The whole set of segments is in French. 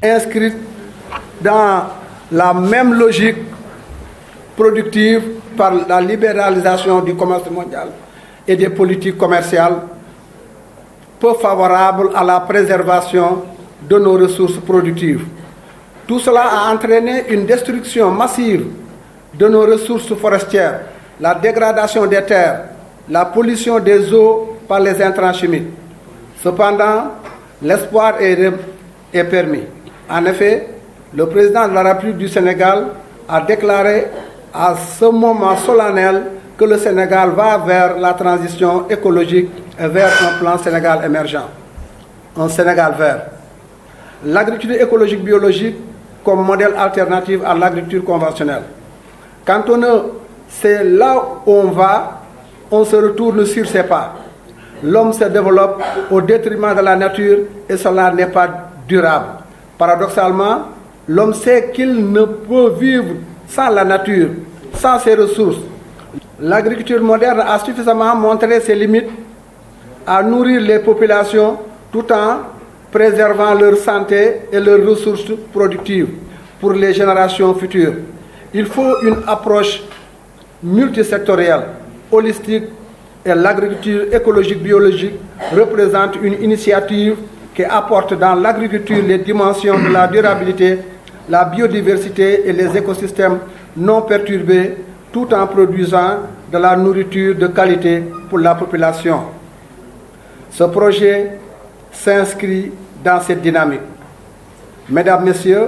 inscrite dans la même logique productive par la libéralisation du commerce mondial et des politiques commerciales peu favorables à la préservation de nos ressources productives. Tout cela a entraîné une destruction massive de nos ressources forestières, la dégradation des terres, la pollution des eaux par les intrants chimiques. Cependant, l'espoir est permis. En effet, le président de la République du Sénégal a déclaré à ce moment solennel que le Sénégal va vers la transition écologique et vers un plan Sénégal émergent, un Sénégal vert. L'agriculture écologique biologique comme modèle alternatif à l'agriculture conventionnelle. Quand on sait là où on va, on se retourne sur ses pas. L'homme se développe au détriment de la nature et cela n'est pas durable. Paradoxalement, l'homme sait qu'il ne peut vivre sans la nature, sans ses ressources. L'agriculture moderne a suffisamment montré ses limites à nourrir les populations tout en préservant leur santé et leurs ressources productives pour les générations futures. Il faut une approche multisectorielle, holistique, et l'agriculture écologique biologique représente une initiative qui apporte dans l'agriculture les dimensions de la durabilité, la biodiversité et les écosystèmes non perturbés, tout en produisant de la nourriture de qualité pour la population. Ce projet s'inscrit dans cette dynamique. Mesdames, Messieurs,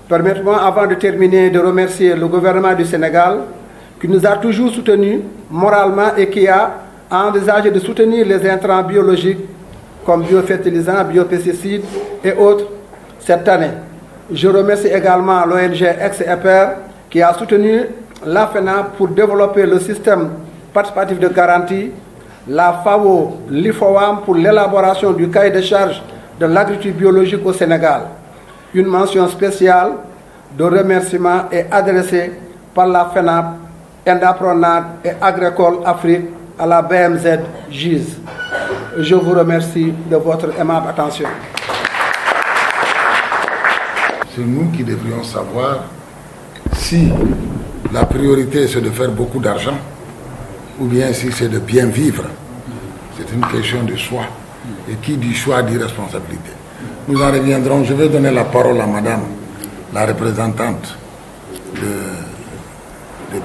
permettez-moi avant de terminer de remercier le gouvernement du Sénégal qui nous a toujours soutenus moralement et qui a envisagé de soutenir les intrants biologiques comme biofertilisants, biopesticides et autres cette année. Je remercie également l'ONG Ex-EPER qui a soutenu la FENA pour développer le système participatif de garantie, la FAO, l'IFOAM pour l'élaboration du cahier de charges de l'agriculture biologique au Sénégal. Une mention spéciale de remerciement est adressée par la FENAP, Endapronat et Agricole Afrique à la BMZ GIZ. Je vous remercie de votre aimable attention. C'est nous qui devrions savoir si la priorité c'est de faire beaucoup d'argent ou bien si c'est de bien vivre. C'est une question de choix. Et qui dit choix dit responsabilité. Nous en reviendrons. Je vais donner la parole à madame, la représentante de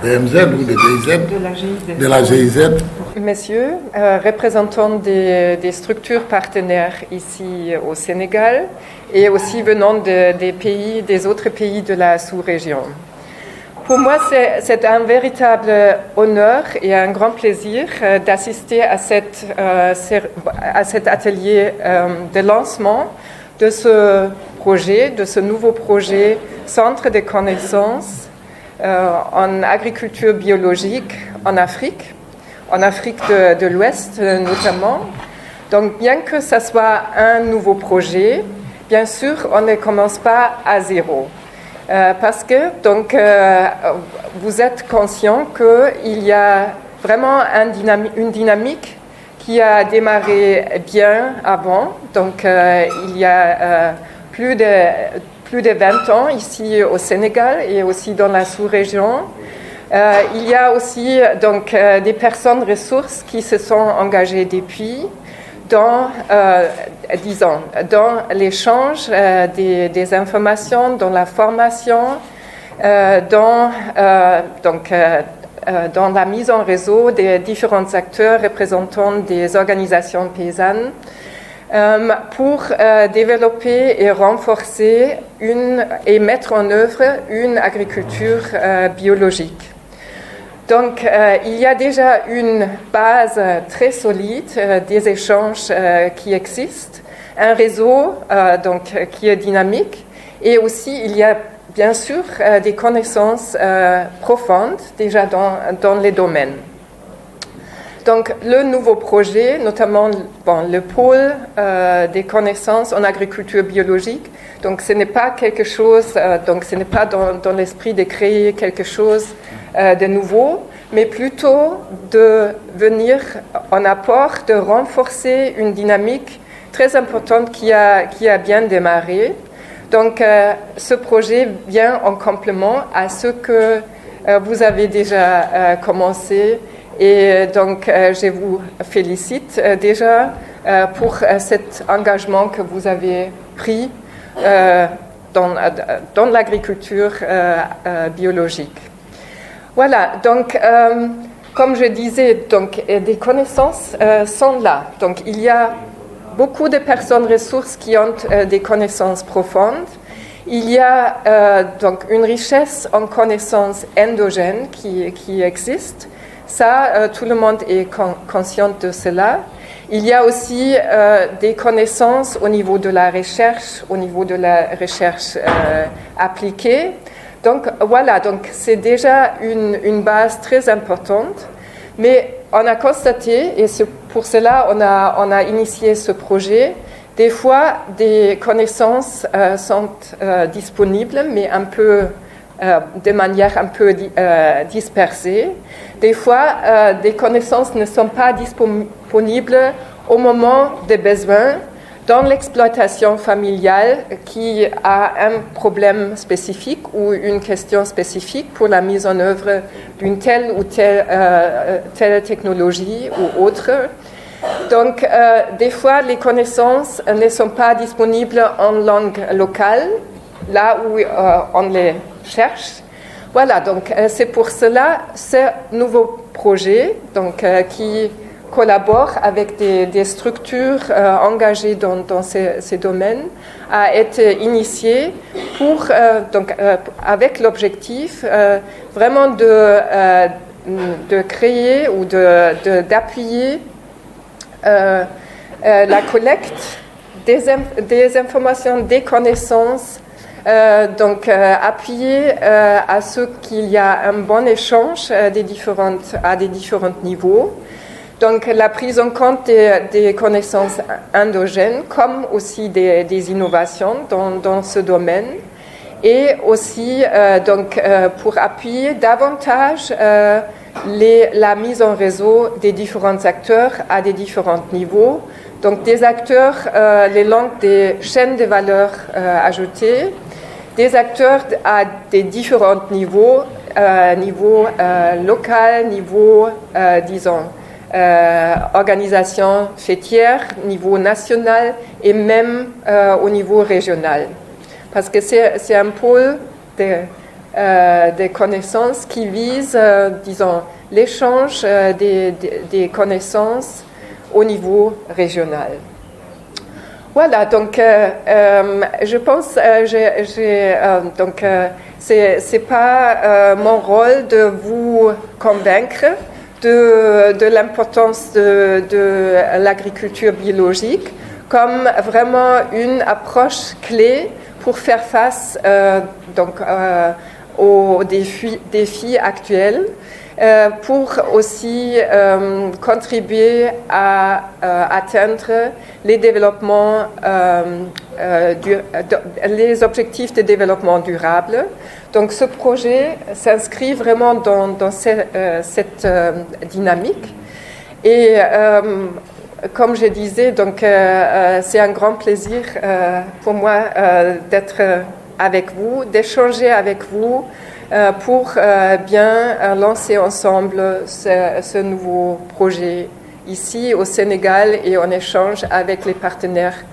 BMZ ou de GIZ. De la GIZ. Messieurs, représentants des structures partenaires ici au Sénégal et aussi venant des autres pays de la sous-région. Pour moi, c'est un véritable honneur et un grand plaisir d'assister à cet atelier de lancement de ce projet, de ce nouveau projet Centre de connaissances en agriculture biologique en Afrique de l'Ouest notamment. Donc, bien que ce soit un nouveau projet, bien sûr, on ne commence pas à zéro. Parce que vous êtes conscient qu'il y a vraiment une dynamique qui a démarré bien avant. Donc, il y a plus de 20 ans ici au Sénégal et aussi dans la sous-région. Il y a aussi des personnes ressources qui se sont engagées depuis dans l'échange des informations, dans la formation, dans la mise en réseau des différents acteurs représentant des organisations paysannes pour développer et renforcer et mettre en œuvre une agriculture biologique. Donc, il y a déjà une base très solide des échanges qui existent, un réseau qui est dynamique, et aussi il y a bien sûr des connaissances profondes déjà dans les domaines. Donc, le nouveau projet, notamment le pôle des connaissances en agriculture biologique, donc ce n'est pas quelque chose, ce n'est pas dans l'esprit de créer quelque chose de nouveau, mais plutôt de venir en apport, de renforcer une dynamique très importante qui a bien démarré. Donc, ce projet vient en complément à ce que vous avez déjà commencé. Et donc, je vous félicite déjà pour cet engagement que vous avez pris dans l'agriculture biologique. Voilà, donc, comme je disais, donc, des connaissances sont là. Donc, il y a beaucoup de personnes ressources qui ont des connaissances profondes. Il y a donc une richesse en connaissances endogènes qui existe. Ça, tout le monde est conscient de cela. Il y a aussi des connaissances au niveau de la recherche appliquée. Donc voilà, donc c'est déjà une base très importante. Mais on a constaté, et c'est pour cela on a initié ce projet, des fois des connaissances sont disponibles, mais de manière un peu dispersée. Des fois, des connaissances ne sont pas disponibles au moment des besoins dans l'exploitation familiale qui a un problème spécifique ou une question spécifique pour la mise en œuvre d'une telle ou telle technologie ou autre. Donc, des fois, les connaissances ne sont pas disponibles en langue locale, là où on les cherche. Voilà, donc c'est pour cela ce nouveau projet donc, qui collabore avec des structures engagées dans ces domaines a été initié pour, avec l'objectif vraiment de créer ou d'appuyer la collecte des informations, des connaissances, appuyer à ce qu'il y a un bon échange à des différents niveaux. Donc la prise en compte des connaissances endogènes comme aussi des innovations dans ce domaine et aussi pour appuyer davantage la mise en réseau des différents acteurs à des différents niveaux. Donc des acteurs les longs des chaînes de valeur ajoutées, des acteurs à des différents niveaux, niveau local, niveau, organisation fêtière, niveau national et même au niveau régional. Parce que c'est un pôle de connaissances qui vise, l'échange des connaissances au niveau régional. Voilà, donc je pense, c'est pas mon rôle de vous convaincre de l'importance de l'agriculture biologique comme vraiment une approche clé pour faire face aux défis actuels, pour aussi contribuer à atteindre les développements, les objectifs de développement durable. Donc ce projet s'inscrit vraiment dans cette dynamique. Et comme je disais, donc c'est un grand plaisir pour moi d'être avec vous, d'échanger avec vous pour bien lancer ensemble ce nouveau projet ici au Sénégal et en échange avec les partenaires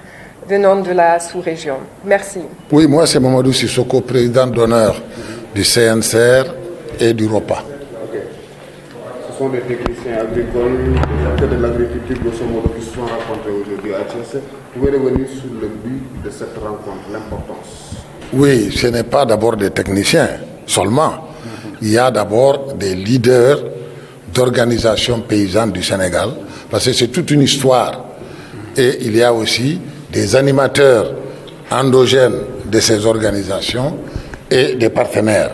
venant de la sous-région. Merci. Oui, moi c'est Mamadou Sissoko, président d'honneur du CNCR et du ROPA. Okay. Ce sont des techniciens agricoles, des acteurs de l'agriculture grosso modo qui se sont rencontrés aujourd'hui à Thiès. Vous pouvez revenir sur le but de cette rencontre, l'importance. Oui, ce n'est pas d'abord des techniciens seulement. Il y a d'abord des leaders d'organisations paysannes du Sénégal, parce que c'est toute une histoire. Et il y a aussi des animateurs endogènes de ces organisations et des partenaires.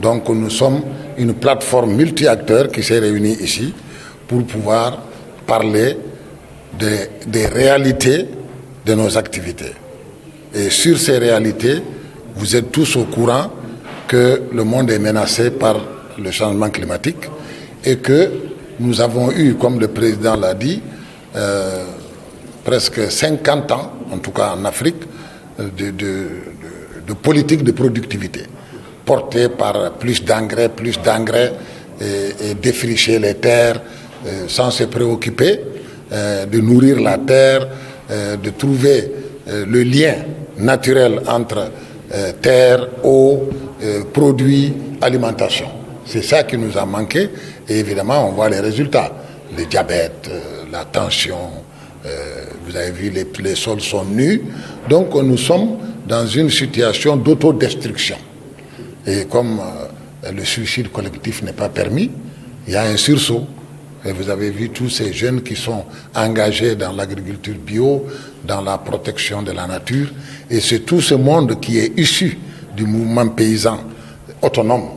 Donc nous sommes une plateforme multi-acteurs qui s'est réunie ici pour pouvoir parler des réalités de nos activités. Et sur ces réalités, vous êtes tous au courant que le monde est menacé par le changement climatique et que nous avons eu, comme le président l'a dit, presque 50 ans, en tout cas en Afrique, politique de productivité, portée par plus d'engrais et défricher les terres sans se préoccuper de nourrir la terre, de trouver le lien naturel entre terre, eau, produits, alimentation. C'est ça qui nous a manqué et évidemment on voit les résultats. Le diabète, la tension, vous avez vu les sols sont nus. Donc nous sommes dans une situation d'autodestruction. Et comme le suicide collectif n'est pas permis, il y a un sursaut. Et vous avez vu tous ces jeunes qui sont engagés dans l'agriculture bio, dans la protection de la nature. Et c'est tout ce monde qui est issu du mouvement paysan autonome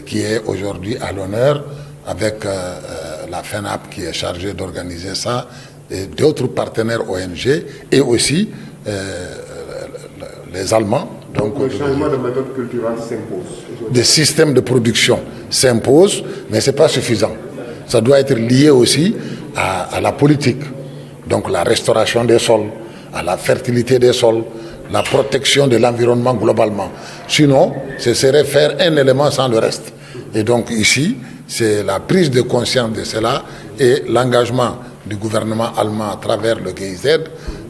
qui est aujourd'hui à l'honneur avec la FENAP qui est chargée d'organiser ça, et d'autres partenaires ONG et aussi les Allemands. Donc le changement de méthode culturelle s'impose. Des systèmes de production s'imposent, mais ce n'est pas suffisant. Ça doit être lié aussi à la politique. Donc la restauration des sols, à la fertilité des sols, la protection de l'environnement globalement. Sinon, ce serait faire un élément sans le reste. Et donc ici, c'est la prise de conscience de cela et l'engagement du gouvernement allemand à travers le GIZ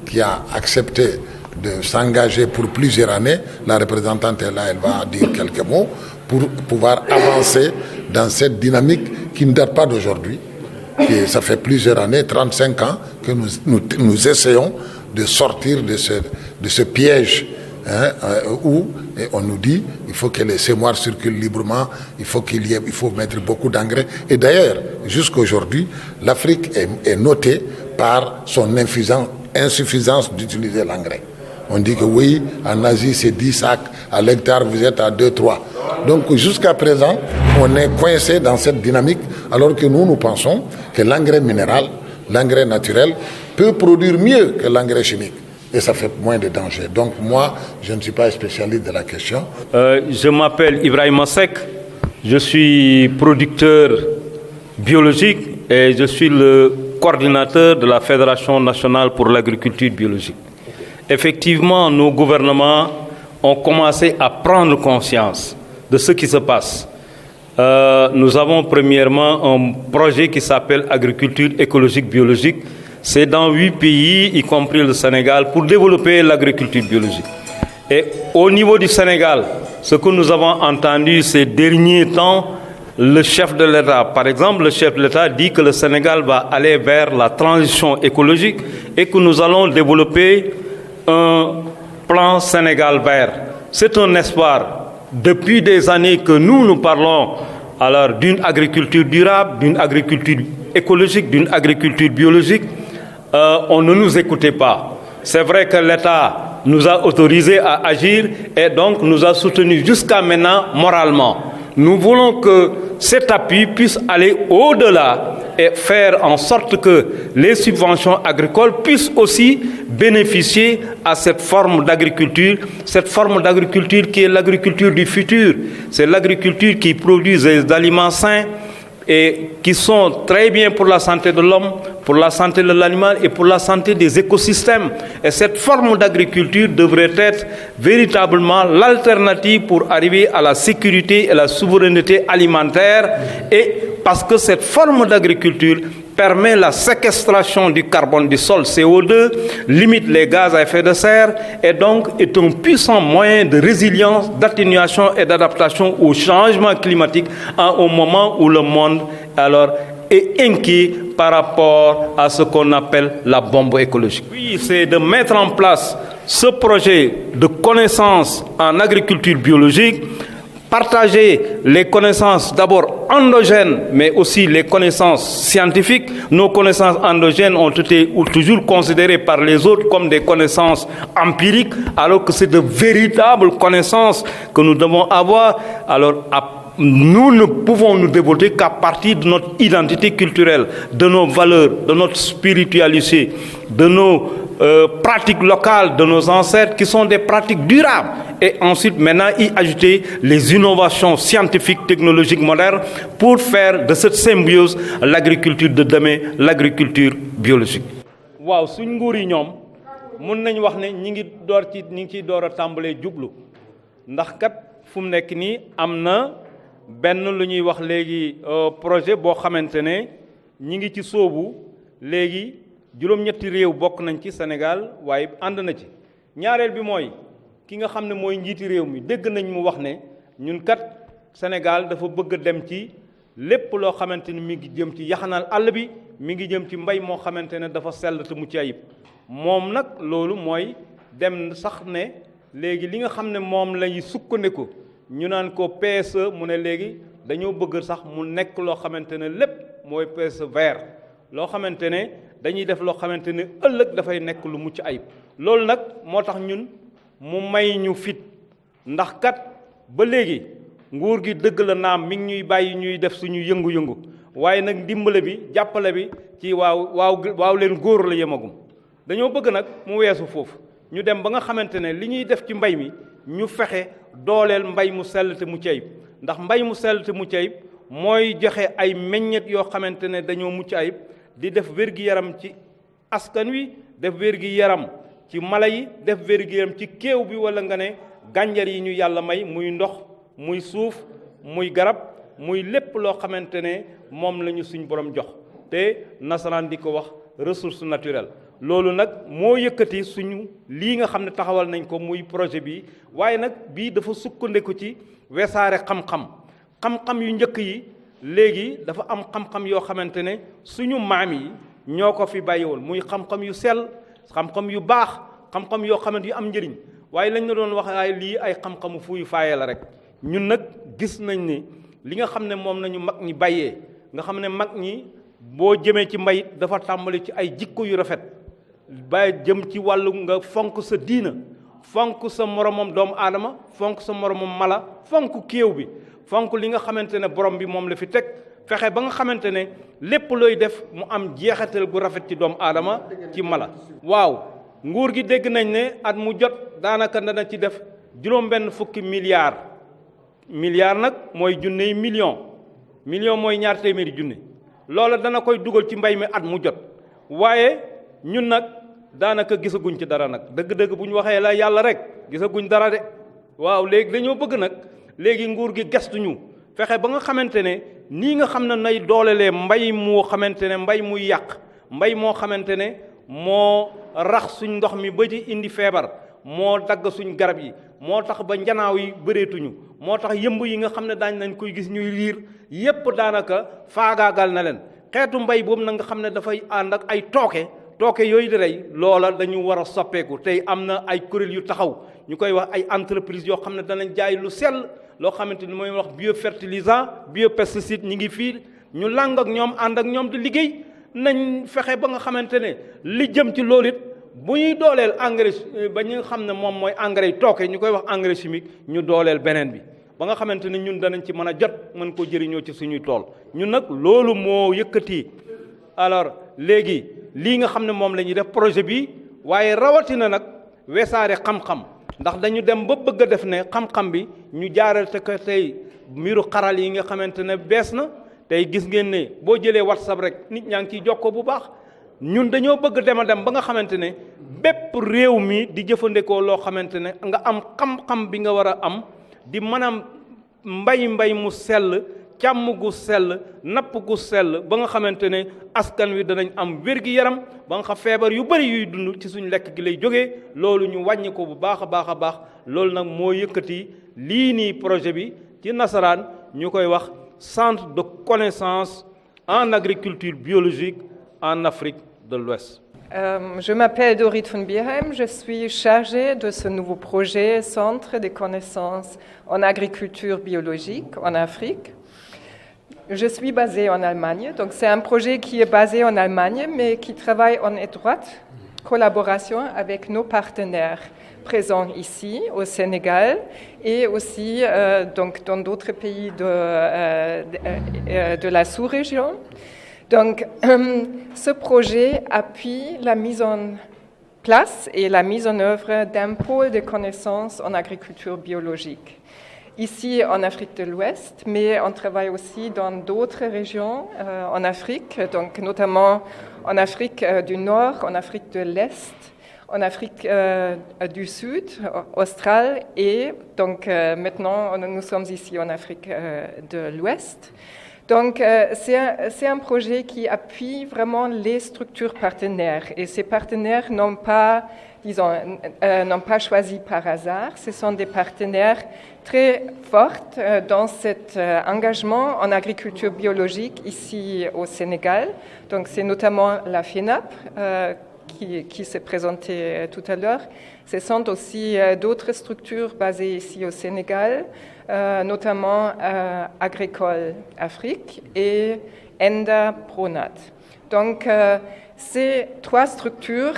qui a accepté de s'engager pour plusieurs années. La représentante est là, elle va dire quelques mots pour pouvoir avancer dans cette dynamique qui ne date pas d'aujourd'hui. Ça fait plusieurs années, 35 ans, que nous essayons de sortir de ce piège où on nous dit il faut que les semoirs circulent librement, il faut mettre beaucoup d'engrais. Et d'ailleurs, jusqu'à aujourd'hui, l'Afrique est notée par son insuffisance d'utiliser l'engrais. On dit que oui, en Asie c'est 10 sacs, à l'hectare vous êtes à 2-3. Donc jusqu'à présent, on est coincé dans cette dynamique, alors que nous pensons que l'engrais minéral, l'engrais naturel, peut produire mieux que l'engrais chimique. Et ça fait moins de danger. Donc moi, je ne suis pas spécialiste de la question. Je m'appelle Ibrahim Sek, je suis producteur biologique et je suis le coordinateur de la Fédération nationale pour l'agriculture biologique. Effectivement, nos gouvernements ont commencé à prendre conscience de ce qui se passe. Nous avons premièrement un projet qui s'appelle Agriculture écologique biologique. C'est dans 8 pays, y compris le Sénégal, pour développer l'agriculture biologique. Et au niveau du Sénégal, ce que nous avons entendu ces derniers temps, le chef de l'État, par exemple, le chef de l'État dit que le Sénégal va aller vers la transition écologique et que nous allons développer un plan Sénégal vert. C'est un espoir. Depuis des années que nous parlons alors d'une agriculture durable, d'une agriculture écologique, d'une agriculture biologique, on ne nous écoutait pas. C'est vrai que l'État nous a autorisés à agir et donc nous a soutenus jusqu'à maintenant moralement. Nous voulons que cet appui puisse aller au-delà et faire en sorte que les subventions agricoles puissent aussi bénéficier à cette forme d'agriculture qui est l'agriculture du futur. C'est l'agriculture qui produit des aliments sains et qui sont très bien pour la santé de l'homme, pour la santé de l'animal et pour la santé des écosystèmes. Et cette forme d'agriculture devrait être véritablement l'alternative pour arriver à la sécurité et la souveraineté alimentaire. Et parce que cette forme d'agriculture permet la séquestration du carbone du sol, CO2, limite les gaz à effet de serre et donc est un puissant moyen de résilience, d'atténuation et d'adaptation au changement climatique au moment où le monde alors est inquiet par rapport à ce qu'on appelle la bombe écologique. Oui, c'est de mettre en place ce projet de connaissance en agriculture biologique, partager les connaissances d'abord endogènes, mais aussi les connaissances scientifiques. Nos connaissances endogènes ont été toujours considérées par les autres comme des connaissances empiriques, alors que c'est de véritables connaissances que nous devons avoir. Alors, nous ne pouvons nous développer qu'à partir de notre identité culturelle, de nos valeurs, de notre spiritualité, de nos pratiques locales de nos ancêtres qui sont des pratiques durables. Et ensuite, maintenant, y ajouter les innovations scientifiques, technologiques modernes pour faire de cette symbiose l'agriculture de demain, l'agriculture biologique. Waaw suñ nguur yi ñoom mun nañ wax ne ñi ngi ciy door a tàmbalee jublu ndax kat fu mu nekk nii am na benn lu ñuy wax léegi projet boo xamante ne ñi ngi ci sóobu léegi juróom-ñetti réew bokk nañ ci Sénégal waaye ànd na ci ñaareel bi mooy ki nga xam ne mooy njiiti réew mi dégg nañ mu wax ne ñun kat Sénégal dafa bëgg a dem ci lépp loo xamante ni mi ngi jëm ci yaxanal àll bi mi ngi jëm ci mbay moo xamante ne dafa sell te mucc ayib moom nag loolu mooy dem sax ne léegi li nga xam ne moom lañuy sukkandiku ñu naan ko PSE mu ne léegi dañoo bëgg sax mu nekk loo xamante ne lépp mooy PSE vert loo xamante ne dañuy def loo xamante ne ëllëg dafay nekk lu mucc ayib loolu nag moo tax ñun mu may ñu fit ndax kat ba léegi nguur gi dëgg la naam mi ngi ñuy bàyyi ñuy def suñu yëngu-yëngu waaye nag ndimbale bi jàppale bi ci waaw leen góor la yemagum dañoo bëgg nag mu weesu foofu ñu dem ba nga xamante ne li ñuy def ci mbay mi ñu fexe dooleel mbay mu sell te mucc ayib ndax mbay mu sell te mucc ayib mooy joxe ay meññet yoo xamante ne dañoo mucc ayib di def wér-gi-yaram ci askan wi def wér-gi-yaram ci mala yi def wér-gi-yaram ci kéew bi wala nga ne gànjar yi ñu yàlla may muy ndox muy suuf muy garab muy lépp loo xamante ne moom la ñu suñ borom jox te nasaraan di ko wax ressource naturelle loolu nag moo yëkkati suñu lii nga xam ne taxawal nañ ko muy projet bi waaye nag bii dafa sukkandiku ci wesaare xam-xam yu njëkk yi léegi dafa am xam-xam yoo xamante ne suñu maam yi ñoo ko fi bàyyi woon muy xam-xam yu sell xam-xam yu baax xam-xam yoo xamante yu am njëriñ waaye lañ la doon wax ay lii ay xam-xamu fuuyu faaye la rek ñun nag gis nañ ni li nga xam ne moom nañu mag ñi bàyyee nga xam ne mag ñi boo jëmee ci mbay dafa tàmbali ci ay jikko yu rafet ba jëm ci wàllu nga fonk sa diina fonk sa moromam doomu aadama fonk sa moromam mala fonk kéew bi fonk li nga xamante ne borom bi moom la fi teg fexe ba nga xamante ne lépp looy def mu am jeexital gu rafet ci doomu aadama ci mala waaw nguur gi dégg nañ ne at mu jot daanaka dana ci def juróom-benn fukki milliards nag mooy junney million mooy ñaar téeméeri junne loola dana koy dugal ci mbay mi at mu jot waaye ñun nag daanaka gisaguñ ci dara nag dëgg-dëgg bu ñu waxee la yàlla rek gisaguñ dara de waaw léegi dañoo bëgg nag léegi nguur gi gestuñu fexe ba nga xamante ne nii nga xam ne nay doolelee mbay moo xamante ne mbay muy yàq mbay moo xamante ne moo rax suñ ndox mi ba ci indi feebar moo dagg suñ garab yi moo tax ba njanaaw yi bëreetuñu moo tax yëmb yi nga xam ne daañ nañ koy gis ñuy riir yépp daanaka faagaagal na leen xeetu mbay boobu na nga xam ne dafay ànd ak ay tooke yooyu di rey loola dañu war a soppeeku tey am na ay kuréel yu taxaw ñu koy wax ay entreprise yoo xam ne danañ jaay lu sell loo xamante ni mooy wax biofertilisant biopesticide ñi ngi fii ñu làng ak ñoom ànd ak ñoom di liggéey nañ fexe ba nga xamante ne li jëm ci loolu it bu ñuy dooleel engrais ba ñu nga xam ne moom mooy engrais yi tooke ñu koy wax engrais chimique ñu dooleel beneen bi ba nga xamante ne ñun danañ ci mën a jot mën ko jëriñoo ci suñuy tool ñun nag loolu moo yëkkati alors léegi lii nga xam ne moom la ñuy def projet bi waaye rawatina nag wesaare xam-xam ndax dañu dem ba bëgg a def ne xam-xam bi ñu jaaral te ko tey mbiru xaral yi nga xamante ne bees na tey gis ngeen ne boo jëlee WhatsApp rek nit ñaa ngi ciy jokkoo bu baax ñun dañoo bëgg dem a dem ba nga xamante ne bépp réew mi di jëfandikoo loo xamante ne nga am xam-xam bi nga war a am di maanaam mbay mu sell càmm gu sell napp gu sell ba nga xamante ne askan wi danañ am wér-gi-yaram ba nga xam feebar yu bëri yuy dund ci suñu lekk gi lay jógee loolu ñu wàññi ko bu baax a baax loolu nag moo yëkkati lii nii projet bi ci nasaraan ñu koy wax centre de connaissance en agriculture biologique en Afrique de l'Ouest. Je m'appelle Dorit von Bierheim, je suis chargée de ce nouveau projet Centre de connaissances en agriculture biologique en Afrique. Je suis basée en Allemagne, donc c'est un projet qui est basé en Allemagne, mais qui travaille en étroite collaboration avec nos partenaires présents ici au Sénégal et aussi donc dans d'autres pays de la sous-région. Donc, ce projet appuie la mise en place et la mise en œuvre d'un pôle de connaissances en agriculture biologique. Ici en Afrique de l'Ouest, mais on travaille aussi dans d'autres régions en Afrique, donc notamment en Afrique du Nord, en Afrique de l'Est, en Afrique du Sud, australe, et donc maintenant nous sommes ici en Afrique de l'Ouest. Donc c'est un projet qui appuie vraiment les structures partenaires, et ces partenaires n'ont pas choisi par hasard. Ce sont des partenaires très forts dans cet engagement en agriculture biologique ici au Sénégal. Donc c'est notamment la FENAP qui s'est présentée tout à l'heure. Ce sont aussi d'autres structures basées ici au Sénégal, notamment Agricole Afrique et ENDA Pronat. Donc ces trois structures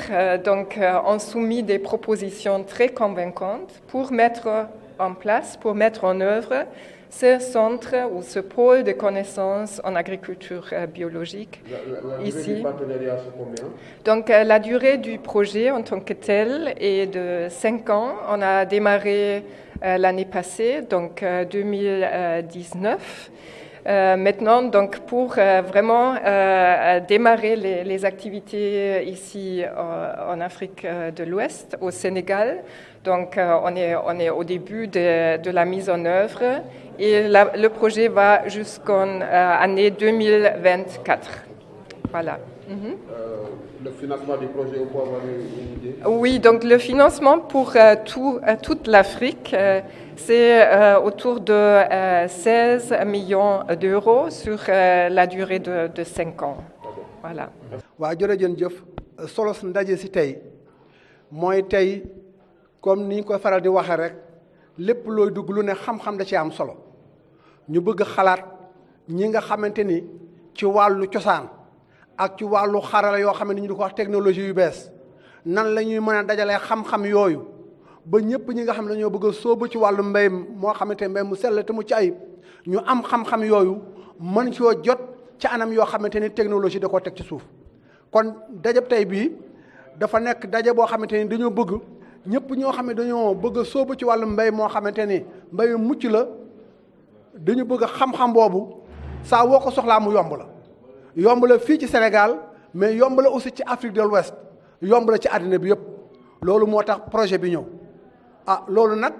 ont soumis des propositions très convaincantes pour mettre en place, pour mettre en œuvre ce centre ou ce pôle de connaissances en agriculture biologique ici. Du partenariat, c'est combien? Donc la durée du projet en tant que tel est de 5 ans. On a démarré l'année passée, donc 2019. Maintenant, donc, pour vraiment démarrer les activités ici en Afrique de l'Ouest, au Sénégal, donc on est au début de la mise en œuvre, et le projet va jusqu'en année 2024. Voilà. Le financement du projet, vous pouvez avoir une idée? Oui, donc le financement pour toute l'Afrique, c'est autour de 16 millions d'euros sur la durée de 5 ans. Voilà. waa jërëjëf solos ndaje si tey mooy tey comme ni ñu koy faral di waxee rek lépp looy dugg lu ne xam-xam da ci am solo ñu bëgg xalaat ñi nga xamante ni ci wàllu cosaan ak ci wàllu xarala yoo xam ne ñu di ko wax technologie yu bees nan la ñuy mën a dajalee xam-xam yooyu ba ñëpp ñi nga xam ne dañoo bëgg a sóobu ci wàllu mbéy moo xamante mbéy mu sell te mu ci ayib ñu am xam-xam yooyu mën coo jot ci anam yoo xamante ni technologie da koo teg ci suuf. kon dajab tey bii dafa nekk daje boo xamante ni dañoo bëgg ñëpp ñoo xam ne dañoo bëgg a sóobu ci wàllu mbéy moo xamante ni mbéy mucc la dañu bëgg a xam-xam boobu saa woo ko soxlaa mu yomb la. yomb la fii ci Sénégal mais yomb la aussi ci Afrique de l'Ouest yomb la ci àddina bi yëpp loolu moo tax projet bi ñëw loolu nag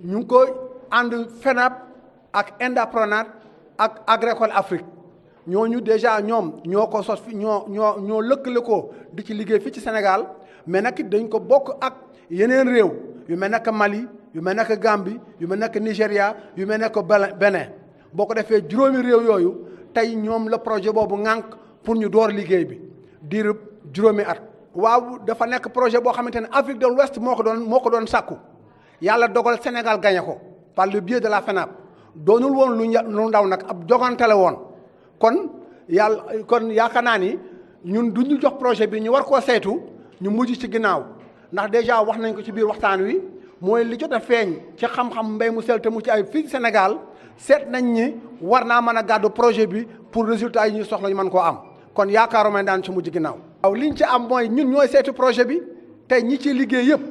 ñu ngi koy ànd FENAP ak ENDA Pronat ak Agricole Afrique ñooñu déjà ñoom ñoo ko sos fi ñoo lëkkale ko di ci liggéey fii ci Sénégal mais nag dañ ko bokk ak yeneen réew yu mel nekk Mali yu mel nekk Gambie yu mel nekk Nigéria yu mel nekk Bénin boo ko defee juróomi réew yooyu tey ñoom la projet boobu ŋànk pour ñu door liggéey bi diirub juróomi at. waaw dafa nekk projet boo xamante ne Afrique de l'Ouest moo ko doon sàkku yàlla dogal Sénégal gagné ko par le biais de la FENAP doonul woon lu ndaw nag ab jogante la woon kon yaakaar naa ni ñun du ñu jox projet bi ñu war koo saytu ñu mujj ci ginnaaw ndax déjà wax nañ ko ci biir waxtaan wi mooy li jot a feeñ ci xam-xam mbéy mu sell te mu ci ay fii Sénégal seet nañ ni war naa mën a gàddu projet bi pour résultat yi ñuy soxla ñu mën koo am kon yaakaaruma daan ci mujj ginnaaw. waaw liñ ci am mooy ñun ñooy saytu projet bi tey ñi ci liggéey yëpp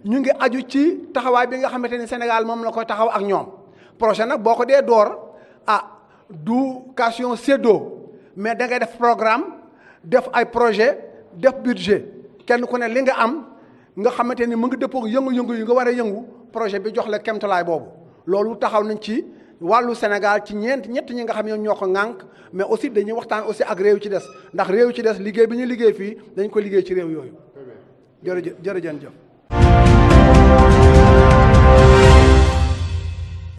ñu ngi aju ci taxawaay bi nga xamante ni Sénégal moom la koy taxaw ak ñoom projet nag boo ko dee door du question séddoo mais da ngay def programme def ay projet def budget kenn ku ne li nga am nga xamante ni mu ngi dëppoo yëngu-yëngu yi nga war a yëngu projet bi jox la kemtalaay boobu loolu taxaw nañ ci wàllu Sénégal ci ñett ñi nga xam ne ñoo ko ŋànk mais aussi dañuy waxtaan aussi ak réew ci des ndax réew ci des liggéey bi ñu liggéey fii dañ ko liggéey ci réew yooyu jërëjëf.